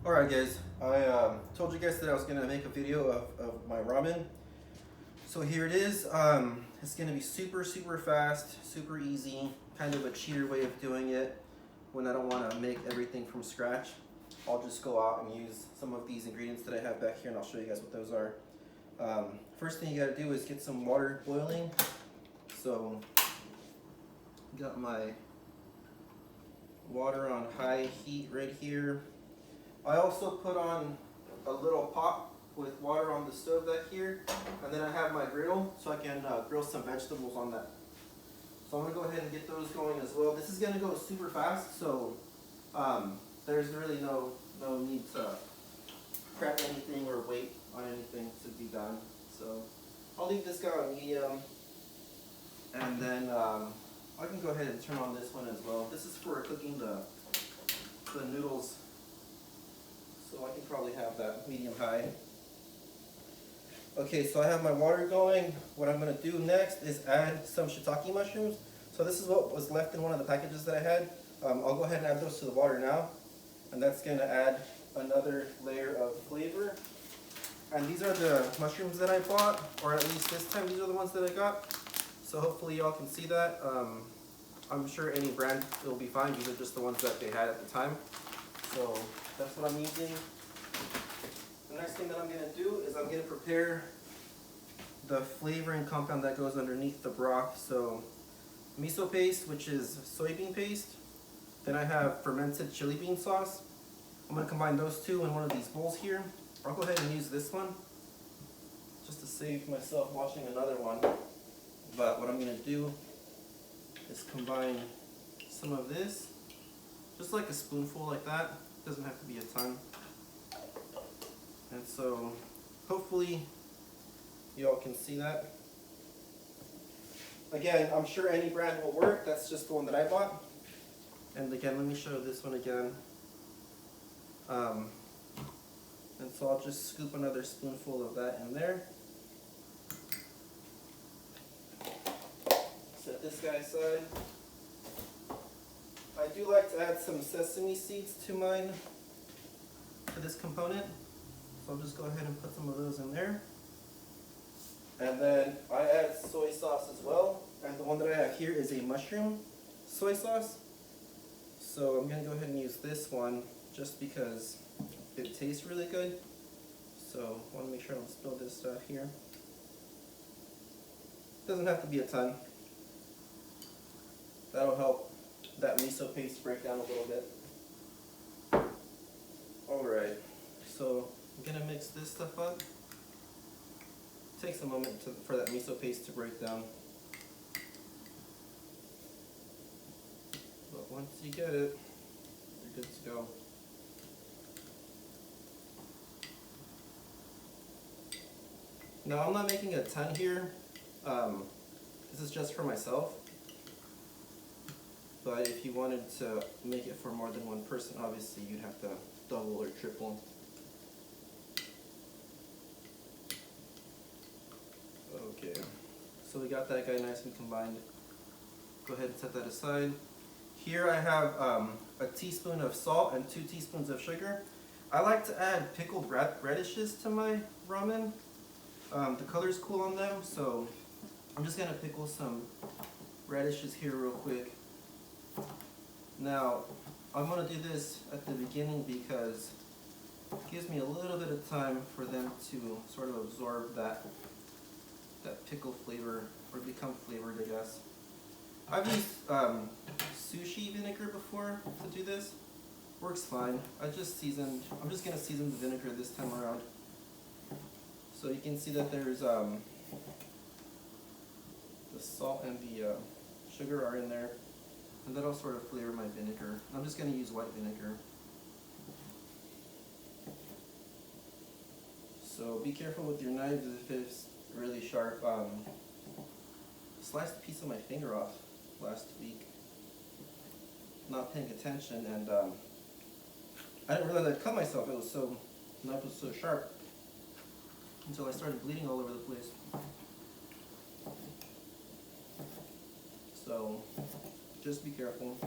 Alright guys, I told you guys that I was going to make a video of my ramen. So here it is. It's going to be super fast, super easy, kind of a cheater way of doing it when I don't want to make everything from scratch. I'll just go out and use some of these ingredients that I have back here and I'll show you guys what those are. First thing you got to do is get some water boiling. So, got my water on high heat right here. I also put on a little pot with water on the stove back here, and then I have my griddle so I can grill some vegetables on that. So I'm going to go ahead and get those going as well. This is going to go super fast, so there's really no need to prep anything or wait on anything to be done. So I'll leave this guy on medium, and then I can go ahead and turn on this one as well. This is for cooking the noodles. So I can probably have that medium-high. Okay, so I have my water going. What I'm going to do next is add some shiitake mushrooms. So this is what was left in one of the packages that I had. I'll go ahead and add those to the water now. And that's going to add another layer of flavor. And these are the mushrooms that I bought, or at least this time these are the ones that I got. So hopefully y'all can see that. I'm sure any brand will be fine. These are just the ones that they had at the time. So that's what I'm using. The next thing that I'm going to do is I'm going to prepare the flavoring compound that goes underneath the broth. So miso paste, which is soybean paste. Then I have fermented chili bean sauce. I'm going to combine those two in one of these bowls here. I'll go ahead and use this one just to save myself washing another one. But what I'm going to do is combine some of this, just like a spoonful like that. Doesn't have to be a ton. And so hopefully y'all can see that. Again, I'm sure any brand will work. That's just the one that I bought. And again, let me show this one again. And so I'll just scoop another spoonful of that in there. Set this guy aside. I do like to add some sesame seeds to mine for this component. So I'll just go ahead and put some of those in there. And then I add soy sauce as well. And the one that I have here is a mushroom soy sauce. So I'm going to go ahead and use this one just because it tastes really good. So I want to make sure I don't spill this stuff here. Doesn't have to be a ton. That'll help that miso paste break down a little bit. Alright, so I'm going to mix this stuff up. It takes a moment for that miso paste to break down. But once you get it, you're good to go. Now I'm not making a ton here. This is just for myself. But if you wanted to make it for more than one person, obviously you'd have to double or triple. Okay, so we got that guy nice and combined. Go ahead and set that aside. Here I have a teaspoon of salt and 2 teaspoons of sugar. I like to add pickled radishes to my ramen. The color's cool on them, so I'm just going to pickle some radishes here real quick. Now, I'm going to do this at the beginning because it gives me a little bit of time for them to sort of absorb that pickle flavor, or become flavored, I guess. I've used sushi vinegar before to do this. Works fine. I'm just going to season the vinegar this time around. So you can see that there's the salt and the sugar are in there. And that'll sort of flavor my vinegar. I'm just going to use white vinegar. So be careful with your knives if it's really sharp. Sliced a piece of my finger off last week. Not paying attention, and I didn't realize I'd cut myself. The knife was so sharp until I started bleeding all over the place. So just be careful.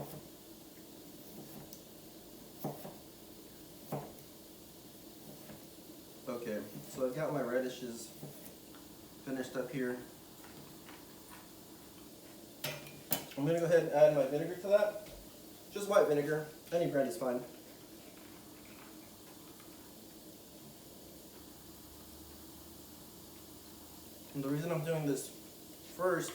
Okay, so I've got my radishes finished up here. I'm gonna go ahead and add my vinegar to that. Just white vinegar, any brand is fine. And the reason I'm doing this first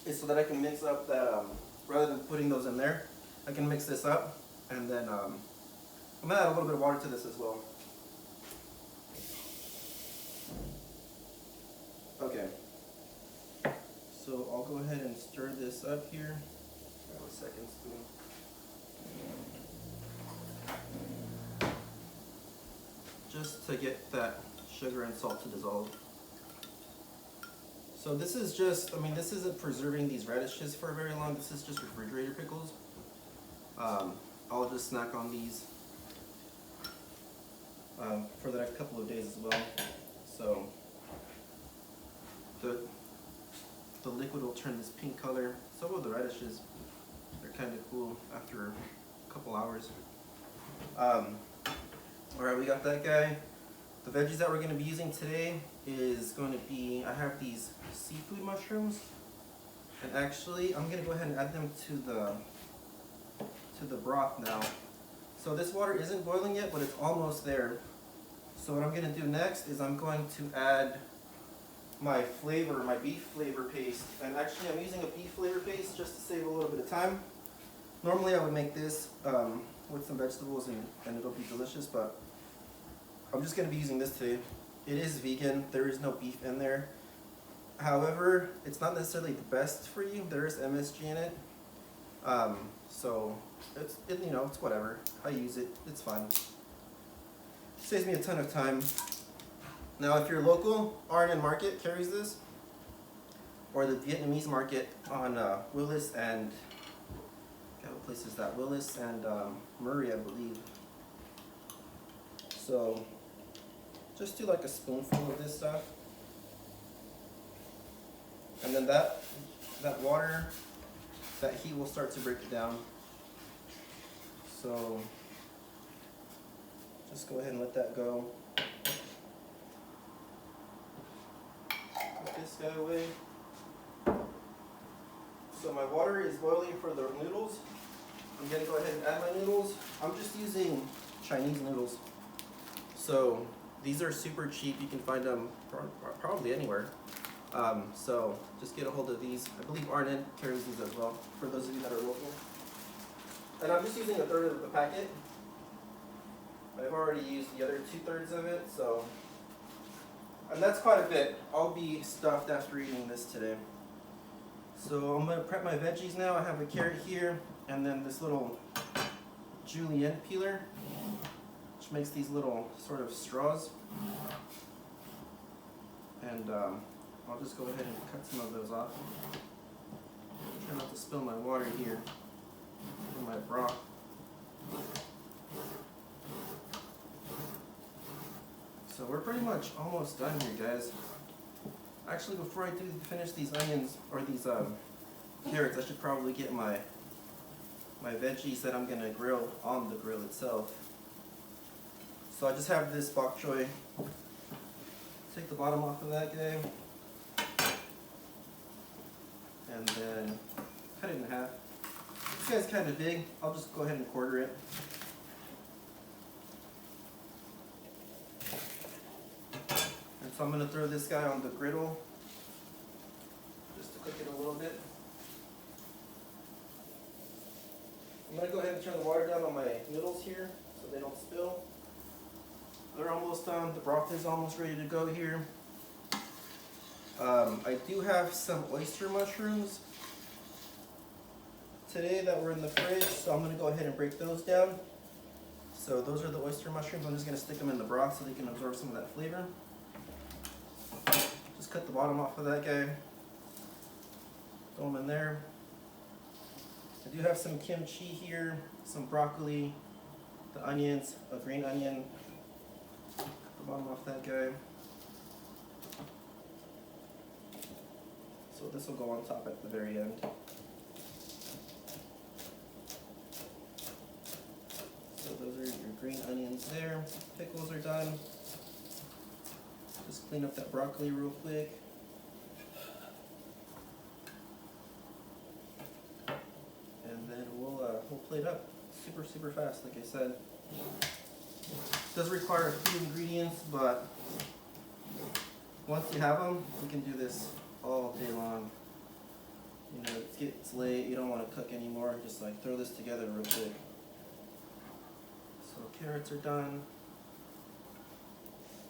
is so that I can mix up that, rather than putting those in there, I can mix this up, and then I'm gonna add a little bit of water to this as well. Okay, so I'll go ahead and stir this up here. Grab a second spoon. Just to get that sugar and salt to dissolve. So this is just, I mean, this isn't preserving these radishes for very long. This is just refrigerator pickles. I'll just snack on these for the next couple of days as well. So the liquid will turn this pink color. Some of the radishes are kind of cool after a couple hours. Alright, we got that guy. The veggies that we're going to be using today is going to be, I have these seafood mushrooms, and actually I'm going to go ahead and add them to the broth now. So this water isn't boiling yet, but it's almost there. So what I'm going to do next is I'm going to add my flavor, my beef flavor paste. And actually I'm using a beef flavor paste just to save a little bit of time. Normally I would make this with some vegetables and it'll be delicious, but I'm just going to be using this today. It is vegan, there is no beef in there. However, it's not necessarily the best for you. There is MSG in it. So you know, it's whatever. I use it, it's fine. Saves me a ton of time. Now if you're local, Arnhem Market carries this, or the Vietnamese market on Willis and, what place is that? Willis and Murray, I believe. So just do like a spoonful of this stuff, and then that water, that heat will start to break it down. So just go ahead and let that go. Put this guy away. So my water is boiling for the noodles. I'm gonna go ahead and add my noodles. I'm just using Chinese noodles. So these are super cheap. You can find them probably anywhere. So just get a hold of these. I believe Arnhem carries these as well, for those of you that are local. And I'm just using a third of the packet. I've already used the other 2/3 of it, so. And that's quite a bit. I'll be stuffed after eating this today. So I'm gonna prep my veggies now. I have a carrot here, and then this little julienne peeler, which makes these little sort of straws. And I'll just go ahead and cut some of those off. Try not to spill my water here in my broth. So we're pretty much almost done here, guys. Actually, before I do finish these onions, or these carrots, I should probably get my veggies that I'm gonna grill on the grill itself. So I just have this bok choy. Take the bottom off of that guy, and then cut it in half. This guy's kind of big. I'll just go ahead and quarter it. And so I'm going to throw this guy on the griddle just to cook it a little bit. I'm going to go ahead and turn the water down on my noodles here so they don't spill. They're almost done. The broth is almost ready to go here. I do have some oyster mushrooms today that were in the fridge, so I'm going to go ahead and break those down. So those are the oyster mushrooms. I'm just going to stick them in the broth so they can absorb some of that flavor. Just cut the bottom off of that guy. Throw them in there. I do have some kimchi here, some broccoli, the onions, a green onion. Cut the bottom off that guy. So this will go on top at the very end. So those are your green onions there. Pickles are done. Just clean up that broccoli real quick. And then we'll plate up super fast, like I said. Does require a few ingredients, but once you have them, you can do this all day long. You know, it gets late, you don't want to cook anymore, just like throw this together real quick. So carrots are done.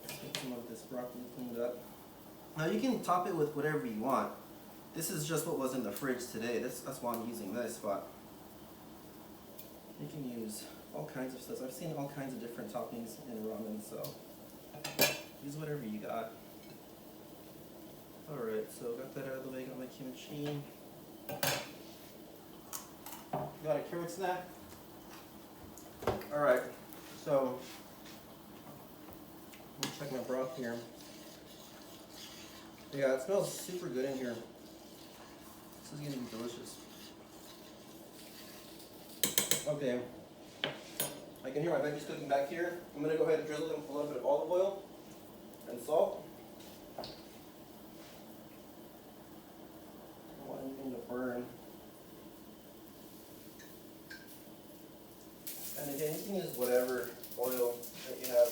Let's get some of this broccoli cleaned up. Now you can top it with whatever you want. This is just what was in the fridge today. That's why I'm using this, but you can use all kinds of stuff. I've seen all kinds of different toppings in ramen, so use whatever you got. Alright, so got that out of the way, got my kimchi. Got a carrot snack. Alright, so let me check my broth here. Yeah, it smells super good in here. This is gonna be delicious. Okay, I can hear my veggies cooking back here. I'm gonna go ahead and drizzle them with a little bit of olive oil and salt. I don't want anything to burn. And again, you can use whatever oil that you have.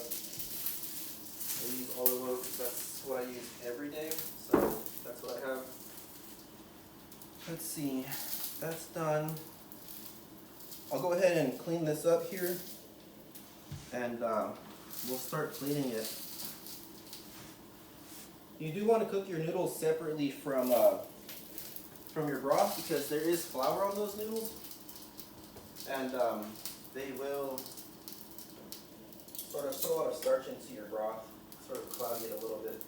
I use olive oil because that's what I use every day, so that's what I have. Let's see, that's done. I'll go ahead and clean this up here, and we'll start cleaning it. You do want to cook your noodles separately from your broth, because there is flour on those noodles, and they will sort of put a lot of starch into your broth, sort of cloud it a little bit.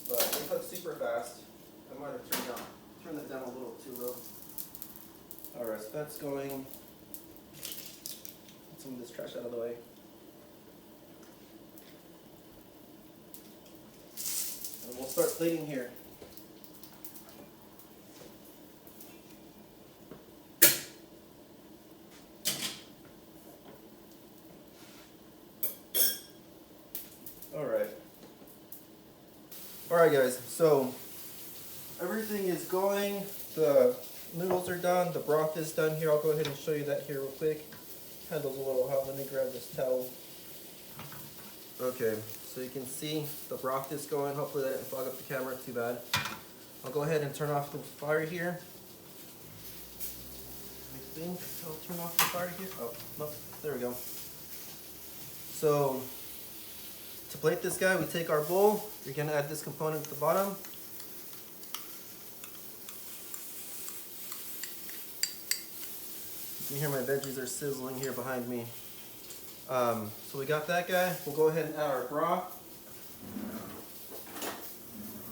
But they cook super fast. I might have turned it down a little too low. Alright, so that's going. Get some of this trash out of the way. And we'll start plating here. Alright guys, so everything is going. The noodles are done, the broth is done here. I'll go ahead and show you that here real quick. Handle's a little hot, let me grab this towel. Okay, so you can see the broth is going. Hopefully that didn't fog up the camera too bad. I'll go ahead and turn off the fire here. I think I'll turn off the fire here. Oh, no, there we go. So, to plate this guy, we take our bowl. You're going to add this component at the bottom. You can hear my veggies are sizzling here behind me. So we got that guy. We'll go ahead and add our broth.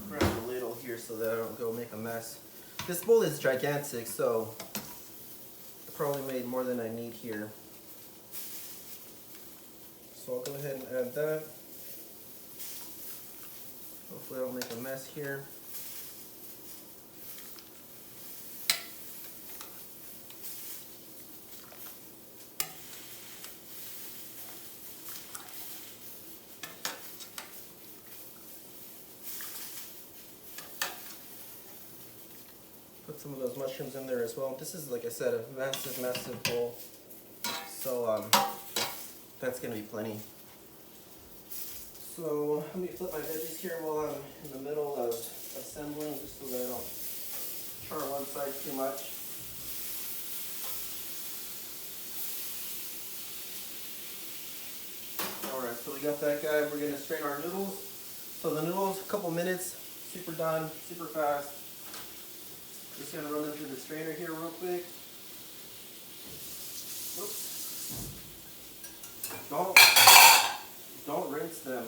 Grab the ladle here so that I don't go make a mess. This bowl is gigantic, so I probably made more than I need here. So I'll go ahead and add that. Hopefully I don't make a mess here. Put some of those mushrooms in there as well. This is, like I said, a massive bowl. So that's going to be plenty. So let me flip my veggies here while I'm in the middle of assembling, just so that I don't char one side too much. Alright, so we got that guy. We're going to strain our noodles. So the noodles, a couple minutes, super done, super fast. Just going to run them through the strainer here real quick. Oops. Don't rinse them.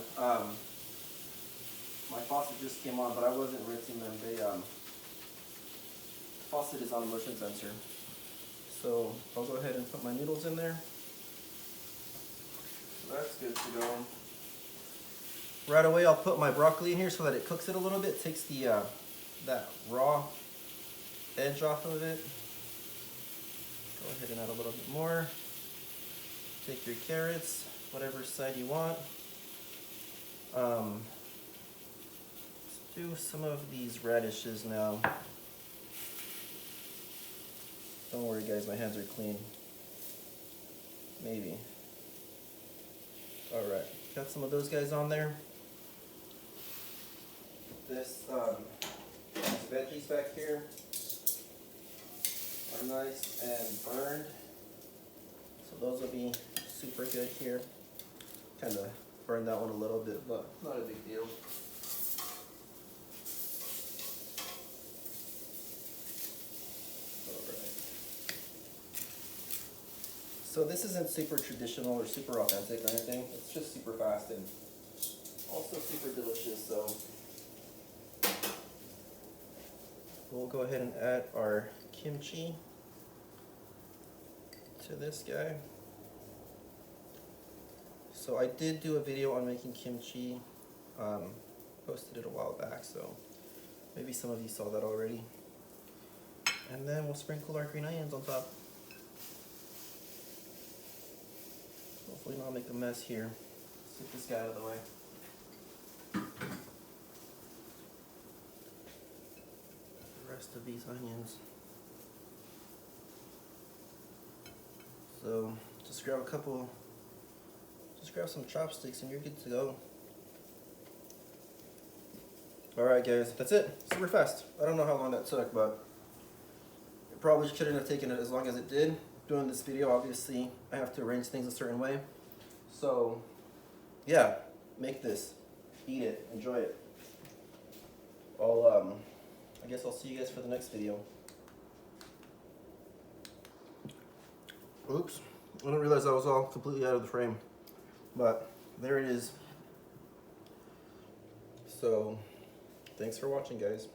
My faucet just came on, but I wasn't rinsing them. The faucet is on motion sensor. So I'll go ahead and put my noodles in there. So that's good to go. Right away I'll put my broccoli in here so that it cooks it a little bit, takes the that raw edge off of it. Go ahead and add a little bit more. Take your carrots, whatever side you want. Let's do some of these radishes now. Don't worry guys, my hands are clean. Maybe. Alright, got some of those guys on there. These veggies back here are nice and burned. So those will be super good here. Kind of burned that one a little bit, but not a big deal. So this isn't super traditional or super authentic or anything. It's just super fast and also super delicious. So we'll go ahead and add our kimchi to this guy. So I did do a video on making kimchi, posted it a while back, so maybe some of you saw that already. And then we'll sprinkle our green onions on top. Hopefully not make a mess here. Let's get this guy out of the way. The rest of these onions. So just grab some chopsticks and you're good to go. Alright guys, that's it. Super fast. I don't know how long that took, but it probably shouldn't have taken it as long as it did. Doing this video, obviously I have to arrange things a certain way. So yeah, make this, eat it, enjoy it. I guess I'll see you guys for the next video. Oops, I didn't realize I was all completely out of the frame, but there it is. So thanks for watching guys.